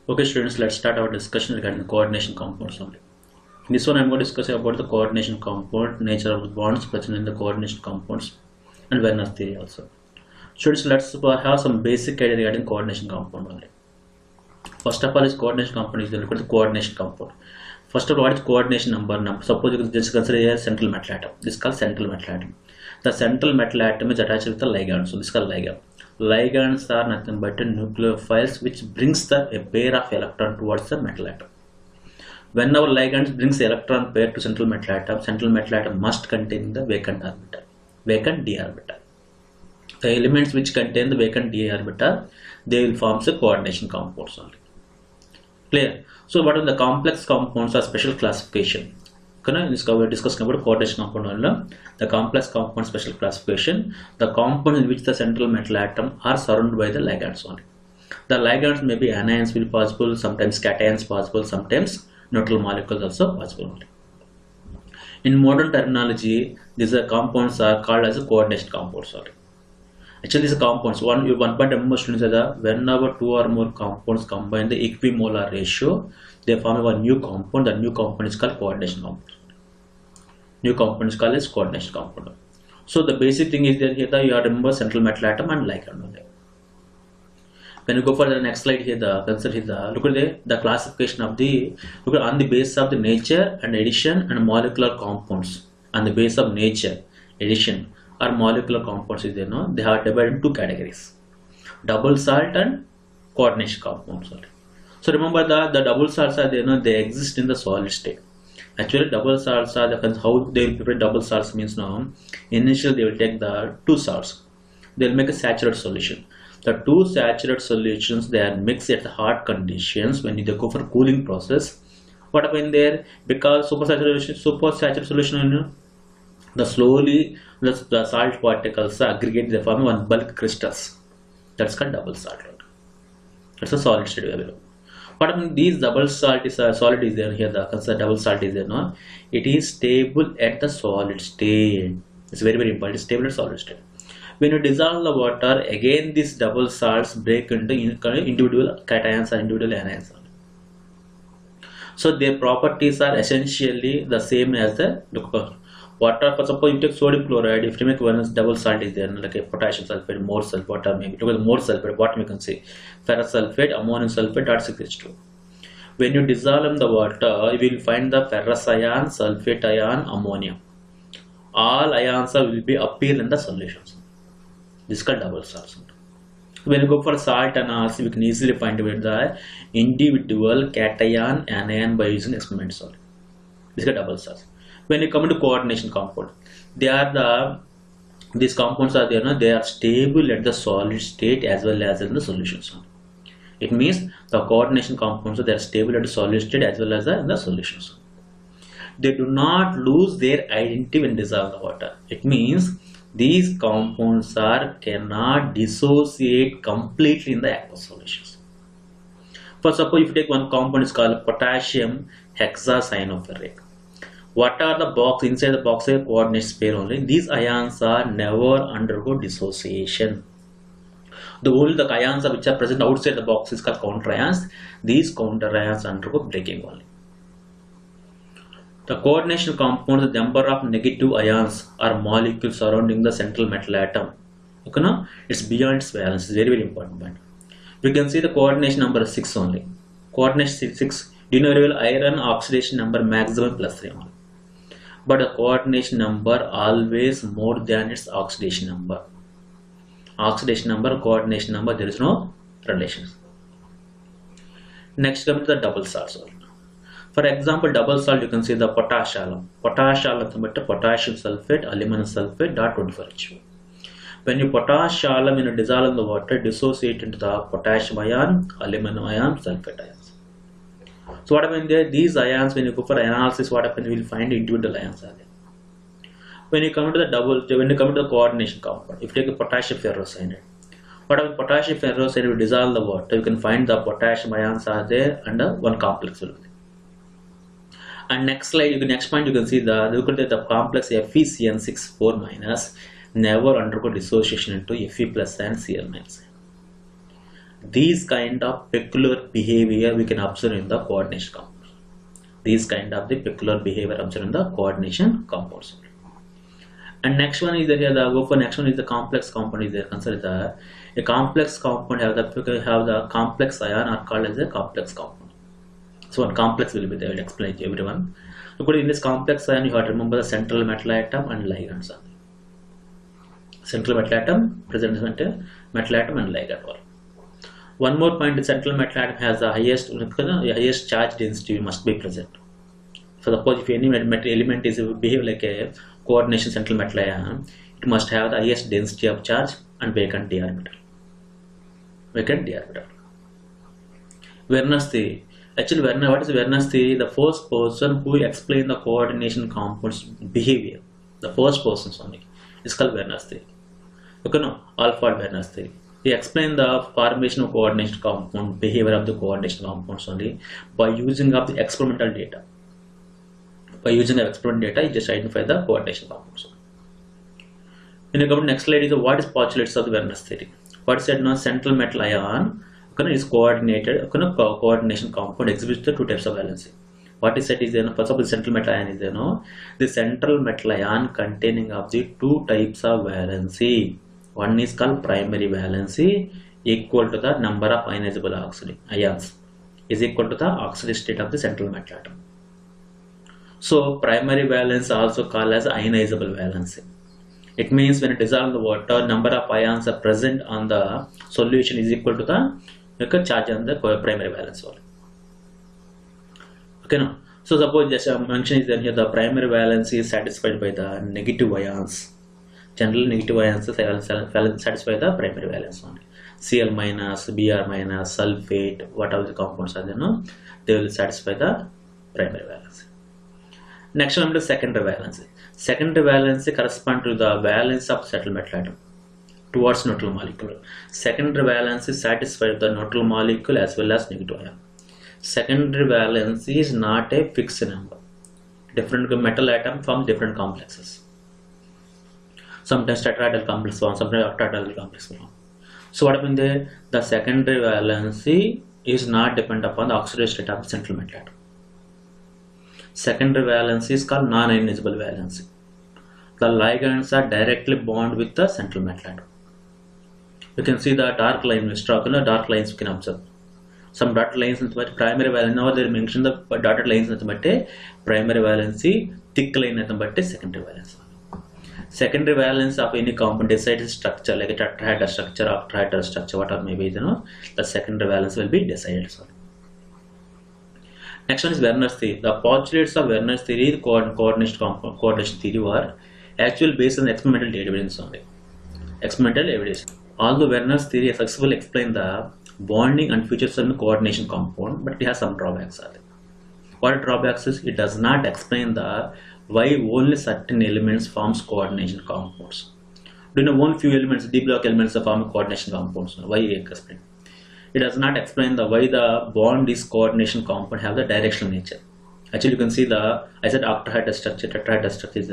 Okay, students, let's start our discussion regarding the coordination compounds only. In this one, I'm going to discuss about the coordination compound, nature of the bonds present in the coordination compounds, and Werner's theory also. Students, let's have some basic idea regarding coordination compound only. First of all, is coordination compound is the coordination compound. First of all, what is coordination number? Suppose you just consider a central metal atom. This is called central metal atom. The central metal atom is attached with the ligand, so this is called ligand. Ligands are nothing but nucleophiles which brings a pair of electron towards the metal atom. When our ligand brings the electron pair to central metal atom must contain the vacant orbital, vacant d orbital. The elements which contain the vacant d orbital, they will form the coordination compounds only. Clear? So what are the complex compounds or special classification? In this we are discussing about coordination compound only. The complex compound special classification, the compounds in which the central metal atom are surrounded by the ligands only. The ligands may be anions will be possible, sometimes cations possible, sometimes neutral molecules also possible only. In modern terminology, these compounds are called as a coordination compounds only. Actually, these compounds, one point remember students is that whenever two or more compounds combine the equimolar ratio, they form a new compound. The new compound is called coordination compound. New compound is called as coordination compound. So the basic thing is that here you have to remember central metal atom and ligand only. When you go for the next slide here, consider here look at the classification of on the basis of the nature and addition and molecular compounds. On the basis of nature, addition or molecular compounds is there, no? They are divided into two categories: double salt and coordination compounds only. So remember the double salts are there, no? They exist in the solid state. Actually, double salts are how they will prepare double salts means now. Initially, they will take the two salts. They will make a saturated solution. The two saturated solutions they are mixed at the hot conditions. When they go for cooling process, what happens there? Because supersaturated solution, slowly the salt particles aggregate, they form one bulk crystals. That's called double salt. That's a solid state available. What happens? These double salt is solid is there here. The double salt is there, no? It is stable at the solid state. It's very important. It's stable at solid state. When you dissolve the water, again these double salts break into individual cations or individual anions. So their properties are essentially the same as the water. For suppose you take sodium chloride, if you make one double salt is there, like a potassium sulfate, more sulfate, water maybe. Look at more sulfate, what we can say, ferrous sulfate, ammonium sulfate, .6H2. When you dissolve in the water, you will find the ferrous ion, sulfate ion, ammonium. All ions will be appear in the solutions. This is called double salts. When you go for salt analysis, we can easily find out the individual cation, anion by using experiments only. This is called double salts. When you come to coordination compound, these compounds are there, no? They are stable at the solid state as well as in the solutions. It means the coordination compounds they are stable at the solid state as well as in the solutions. They do not lose their identity when dissolve the water. It means these compounds cannot dissociate completely in the aqueous solutions. For suppose if you take one compound is called potassium hexacyanoferric. What are the box inside the box are coordinate pair only. These ions are never undergo dissociation. Only the ions which are present outside the box is called counter ions. These counter ions undergo breaking only. The coordination compound, the number of negative ions or molecules surrounding the central metal atom, it's beyond its valence. It's very important point. We can see the coordination number 6 only. Coordination 6. Do you know very well iron oxidation number maximum +3 only. But the coordination number always more than its oxidation number. Oxidation number, coordination number, there is no relations. Next come to the double salts. For example, double salt you can see the potash alum. Potash alum potassium sulfate, aluminum sulfate, .24H2. When you potash alum in dissolve in the water, dissociate into the potassium ion, aluminum ion, sulfate ions. So what happens there? These ions, when you go for analysis, what happens? You will find individual ions are there. When you come to the coordination compound, if you take a potassium ferrocyanide, what happens? Potassium ferrocyanide will dissolve the water. You can find the potassium ions are there under one complex will be. And next slide, next point you can see the complex FeCN6 4- never undergo dissociation into Fe plus and Cl minus. These kind of peculiar behavior we can observe in the coordination compounds. These kind of the peculiar behavior observed in the coordination compounds. And next one is there here, the go for next one is the complex compound is there. Consider a complex compound have the complex ion are called as a complex compound. So one complex will be there. I will explain to everyone. Look, in this complex ion you have to remember the central metal atom and ligands. Central metal atom, present metal atom and ligand. One more point: the central metal atom has the highest charge density must be present. So suppose if any metal element is behave like a coordination central metal ion, it must have the highest density of charge and vacant d orbital. Vacant d orbital. Werner's theory. Actually, what is Werner's theory? The first person who explained the coordination compounds behavior. The first person only is called Werner's theory. Okay, no, Alfred Werner's theory. He explained the formation of coordination compound, behavior of the coordination compounds only by using of the experimental data. By using the experimental data, he just identified the coordination compounds. When you come to next slide, is what is postulates of the Werner's theory. What is said now? Central metal ion is coordinated. Coordination compound exhibits the two types of valency. What is said is first of all, central metal ion is the central metal ion containing of the two types of valency. One is called primary valency, equal to the number of ionizable ions is equal to the oxidation state of the central metal atom. So primary valence also called as ionizable valency. It means when it dissolves the water, number of ions are present on the solution is equal to the charge on the primary valence. Okay, now so suppose just mention is that here the primary valence is satisfied by the negative ions. Generally negative ions satisfy the primary valence only. Cl minus, Br minus, sulfate, whatever the compounds are there, they will satisfy the primary valence. Next one is secondary valency. Secondary valency corresponds to the valence of central metal atom towards neutral molecule. Secondary valency satisfies the neutral molecule as well as negative ion. Secondary valency is not a fixed number. Different metal atom forms different complexes. Sometimes tetrahedral complex form, sometimes octahedral complex form. So what happens there? The secondary valency is not dependent upon the oxidation state of the central metal atom. Secondary valency is called non-ionizable valency. The ligands are directly bound with the central metal atom. You can see the dark line struck, dark lines you can observe. Some dotted lines in the primary valency. Now they mention the dotted lines in the primary valency, thick line in the secondary valency. Secondary valence of any compound decided structure like a tetrahedral structure, octahedral structure, whatever may be, the secondary valence will be decided. Next one is Werner's theory. The postulates of Werner's theory, the coordination theory, were actually based on experimental evidence only. Experimental evidence. Although Werner's theory successfully explained the bonding and features of the coordination compound, but it has some drawbacks. What drawbacks is it does not explain the why only certain elements forms coordination compounds. Do you know one few elements, D block elements form coordination compounds? Why explain? It does not explain the why the bond is coordination compound have the directional nature. Actually, you can see I said octahedral structure, tetrahedral structure is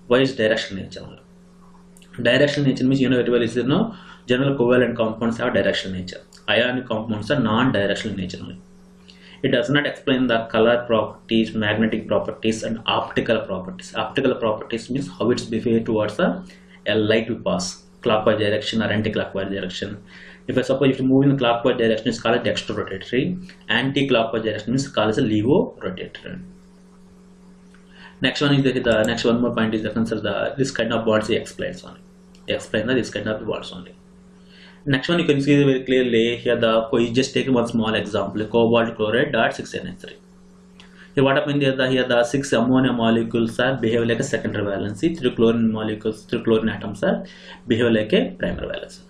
why is directional nature? Directional nature means very well is general covalent compounds have directional nature. Ionic compounds are non-directional nature only. It does not explain the color properties, magnetic properties, and optical properties. Optical properties means how it's behavior towards a light will pass, clockwise direction or anti-clockwise direction. If I suppose if you move in the clockwise direction, it's called dextro-rotatory. Anti-clockwise direction is called as a levo-rotatory. Next one is the next one more point is the consider this kind of bonds he explains only. He explains this kind of bonds only. Next one you can see very clearly here you just take one small example, cobalt chloride dot 6NH3. Here what happened here the 6 ammonia molecules are behave like a secondary valency, 3 chlorine molecules, 3 chlorine atoms are behave like a primary valency.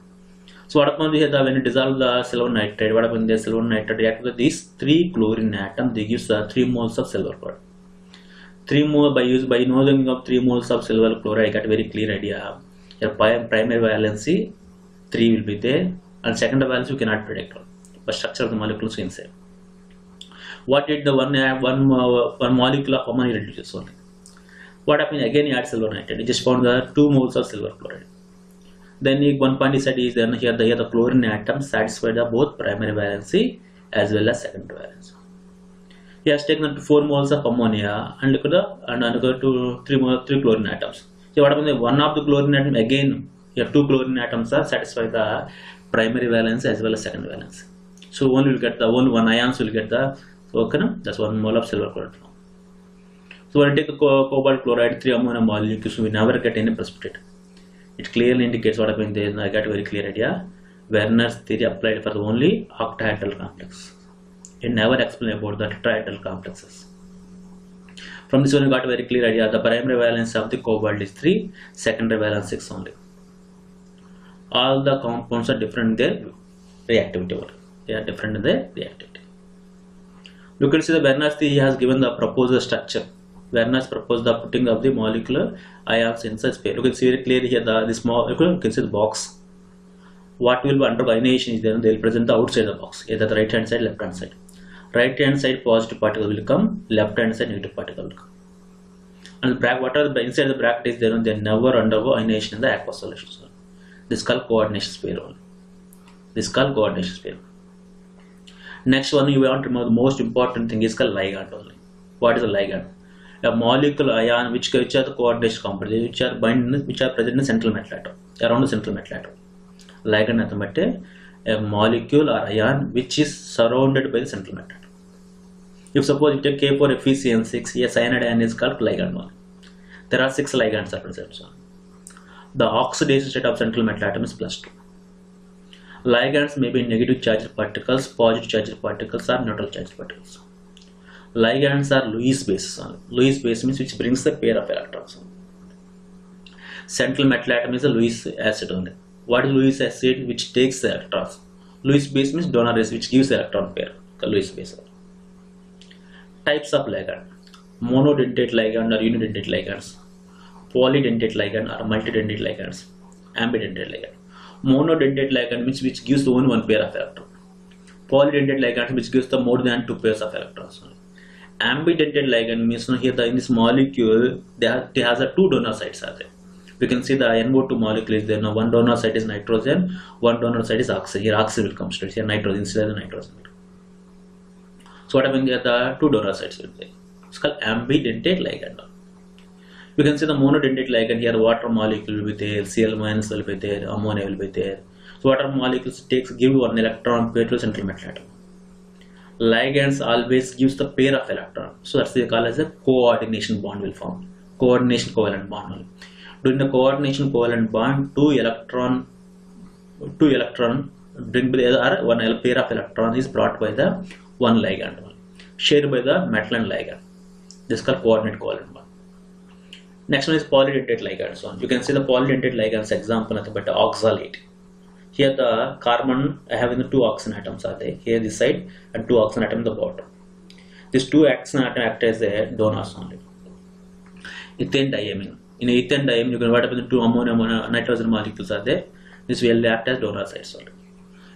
So what happened here when you dissolve the silver nitrate, what happened there? Silver nitrate react with these 3 chlorine atoms, they give 3 moles of silver chloride. 3 moles by knowing of 3 moles of silver chloride, I got a very clear idea. Your primary valency 3 will be there, and secondary valence you cannot predict, but structure of the molecules you can say. What did the one molecule of ammonia reduces only? What happened again? You add silver nitrate. You just found the 2 moles of silver chloride. Then one point is that is then here the chlorine atoms satisfy the both primary valency as well as secondary valency. He has taken 4 moles of ammonia and look at to 3 chlorine atoms. So what happens? One of the chlorine atom again here 2 chlorine atoms are satisfy the primary valence as well as secondary valence. So one will get the one ions will get the that's 1 mole of silver chloride. So when I take a cobalt chloride 3 ammonia molecules, we never get any precipitate. It clearly indicates what happened there. I got a very clear idea. Werner's theory applied for the only octahedral complex. It never explained about the tetrahedral complexes. From this one, you got a very clear idea. The primary valence of the cobalt is 3, secondary valence 6 only. All the compounds are different in their reactivity. They are different in their reactivity. You can see the Werner's theory has given the proposed structure. Werner's proposed the putting of the molecular ions inside space. You can see very clearly here the small. You can see the box. What will be undergo ionization is then they will present the outside the box, either the right hand side, left hand side. Right hand side positive particle will come, left hand side negative particle will come. And what are the inside the bracket is there, they never undergo ionization in the aqueous solution. This is called coordination sphere only. This is called coordination sphere. Next one you want to remember, the most important thing is called ligand only. What is a ligand? A molecular ion which are the coordination components, which are present in the central metal atom, around the central metal atom. Ligand nothing a molecule or ion which is surrounded by the central metal atom. If suppose you take K4FeCN6, a cyanide ion is called ligand one. There are 6 ligands are present. The oxidation state of central metal atom is +2. Ligands may be negative charged particles, positive charged particles, or neutral charged particles. Ligands are Lewis bases. Lewis base means which brings the pair of electrons. Central metal atom is a Lewis acid only. What is Lewis acid? Which takes the electrons. Lewis base means donor base, which gives the electron pair. Lewis base. Types of ligand: monodentate ligand or unidentate ligands, polydentate ligand or multidentate ligands, ambidentate ligand. Monodentate ligand means which gives only one pair of electrons. Polydentate ligand which gives the more than 2 pairs of electrons. Ambidentate ligand means here in this molecule it has a 2 donor sites are there. We can see the NO2 molecule is there. Now one donor site is nitrogen, one donor site is oxygen. Here oxygen will come straight. Here nitrogen instead of nitrogen. So what happens here? The 2 donor sites will be. It's called ambidentate ligand. You can see the monodentate ligand here. Water molecule will be there, Cl- will be there, ammonia will be there. So water molecules give 1 electron pair to central metal atom. Ligands always gives the pair of electron. So that's they call as a coordination bond will form. Coordination covalent bond only. During the coordination covalent bond, 2 electron bring by the other 1 pair of electron is brought by the 1 ligand shared by the metal and ligand. This is called coordinate covalent bond. Next one is polydentate ligands. You can see the polydentate ligands example at the oxalate. Here the carbon I have in the 2 oxygen atoms are there. Here this side and 2 oxygen atoms at the bottom. These 2 oxygen atoms act as the donors only. Ethane diamine. In ethane diamine, you can what happens to 2 ammonia nitrogen molecules are there. This will act as donor sites only.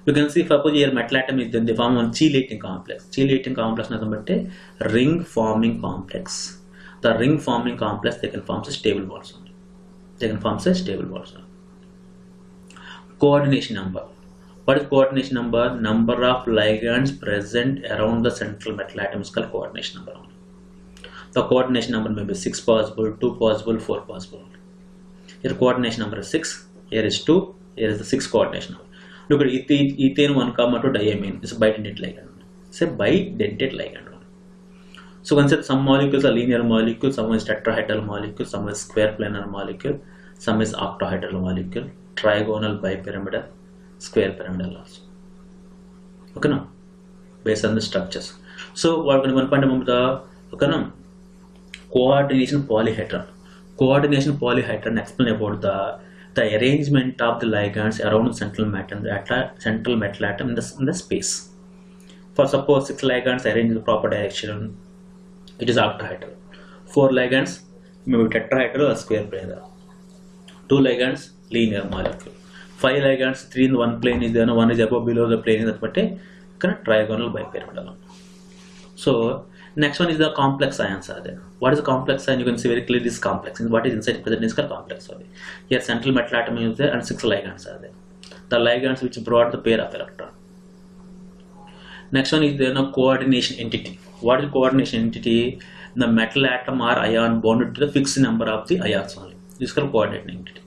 You can see suppose here metal atom is then they form one chelating complex. Chelating complex nothing but a ring forming complex. The ring forming complex they can form a stable bonds only. They can form a stable bonds only. Coordination number. What is coordination number? Number of ligands present around the central metal atom is called coordination number only. The coordination number may be 6 possible, 2 possible, 4 possible. Here coordination number is 6. Here is 2. Here is the 6 coordination number. Look at ethane 1 comma to diamine. It's a bidentate ligand. It's a bidentate ligand. So consider some molecules are linear molecules, some is tetrahedral molecule, some is square planar molecule, some is octahedral molecule, trigonal, bipyramidal, square pyramidal also. Okay now, based on the structures. So what one point about the okay now, coordination polyhedron. Coordination polyhedron explain about the arrangement of the ligands around the central metal atom in the space. For suppose 6 ligands arranged in the proper direction, it is octahedral. 4 ligands maybe tetrahedral or square planar. 2 ligands linear molecule. 5 ligands 3 in one plane is there, one is above below the plane is that but a trigonal bipyramidal. So Next one is the complex ions are there. What is a complex ion? You can see very clearly this complex. What is inside present is called complex. Here central metal atom is there and 6 ligands are there. The ligands which brought the pair of electron. Next one is there no coordination entity. What is coordination entity? The metal atom or ion bonded to the fixed number of the ions only. This is called coordinating entity.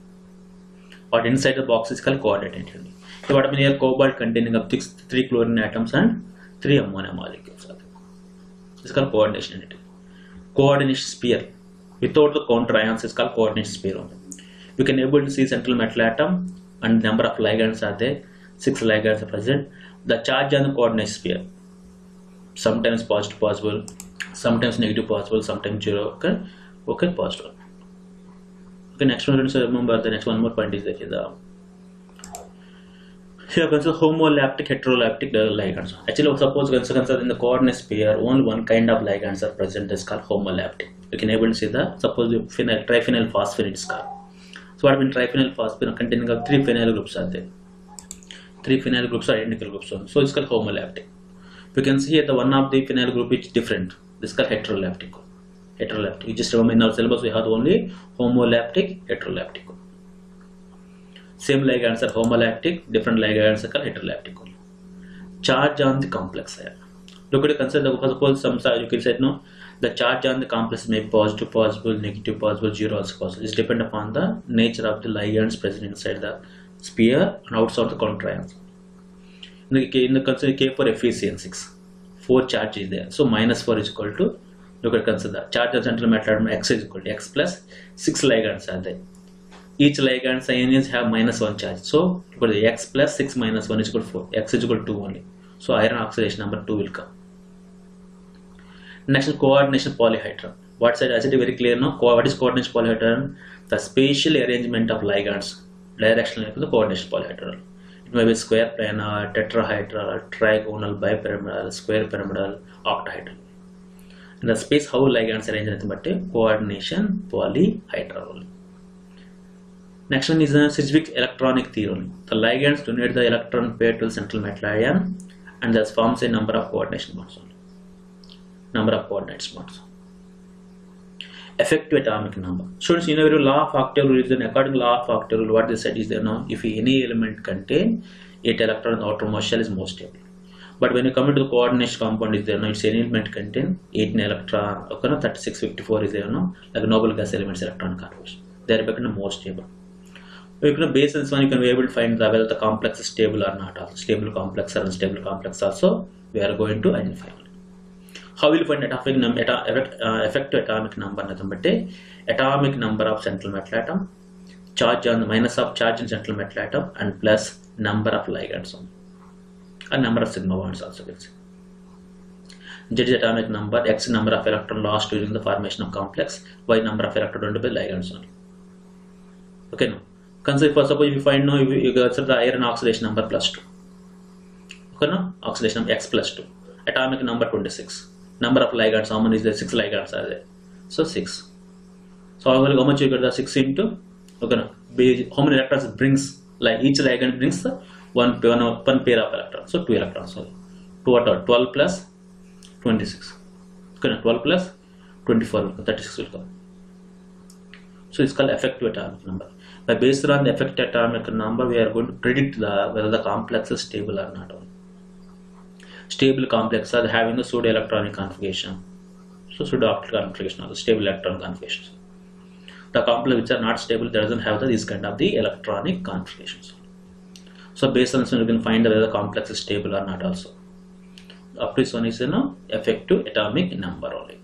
What inside the box is called coordinating entity. So what I mean here, cobalt containing of 3 chlorine atoms and 3 ammonia molecules. This is called coordination entity. Coordination sphere. Without the counter ions is called coordination sphere only. We can able to see central metal atom and number of ligands are there. 6 ligands are present. The charge on the coordination sphere. Sometimes positive possible, sometimes negative possible, sometimes 0. Okay, positive. Okay, next one. So remember the next one more point is that here consider homolaptic, heterolaptic ligands. Actually, suppose consider in the coordinate sphere only one kind of ligands are present. That's called homolaptic. You can able to see the suppose the triphenyl phosphate is called. So what I mean triphenyl phosphate containing of 3 phenyl groups are there. 3 phenyl groups are identical groups. So it's called homolaptic. We can see here the one of the phenyl group is different. This is called heterolaptic. Heterolaptic. You just remember in our syllabus we have only homolaptic, heterolaptic. Same ligands are homolaptic, different ligands are called heterolaptic. Charge on the complex ion. Look at the concept. Suppose some you can say no. The charge on the complex may be positive possible, negative possible, 0 also possible. It depends upon the nature of the ligands present inside the sphere and outside the counter ions. In the consider K for Fe6, 4 charge is there. So -4 is equal to, look at consider charge of central metal atom X is equal to X plus 6 ligands are there. Each ligand ions have -1 charge. So look at the X plus 6 minus 1 is equal to 4. X is equal to 2 only. So iron oxidation number 2 will come. Next is coordination polyhedron. What's that? I said very clear now. What is coordination polyhedron? The spatial arrangement of ligands directionally to the coordination polyhedron. It may be square planar, tetrahedral, trigonal, bipyramidal, square pyramidal, octahedral. In the space how ligands arrange anything coordination polyhedron. Next one is a specific electronic theory. The ligands donate the electron pair to the central metal ion and thus forms a number of coordination bonds only. Number of coordinates bonds. Effective atomic number. Students, in a law of octave reason, according to law of octave rule, what they said is there now, if any element contain 8 electrons, the outermost shell is most stable. But when you come into the coordination compound is there now, it's any element contain 8 electron, okay, no, 3654 is there now, like noble gas elements electron configuration. They are becoming most stable. You can based on this one, you can be able to find whether the complex is stable or not. Also stable complex or unstable complex also we are going to identify. How will you find effective atomic number? Atomic number of central metal atom, charge on the minus of charge in central metal atom, and plus number of ligands on, and number of sigma bonds also. Z is atomic number, X number of electron lost during the formation of complex, Y number of electron doned by ligands only. Okay, now consider for suppose you find now you consider the iron oxidation number plus 2. Okay, no oxidation number X plus 2. Atomic number 26. Number of ligands, how many is there? 6 ligands are there. So 6. So how much you get the 6 into? Okay, no. How many electrons it brings? Like each ligand brings one pair of electrons. So 2 electrons. So 2 at 12 plus 26. Okay, no. 12 plus 24 will come. 36 will come. So it's called effective atomic number. But based on the effective atomic number, we are going to predict whether the complex is stable or not. Stable complexes are having a pseudo electronic configuration. So pseudo optical configuration or the stable electron configurations. The complex which are not stable doesn't have this kind of the electronic configurations. So based on this one, you can find whether the complex is stable or not also. Up to this one is effective atomic number only.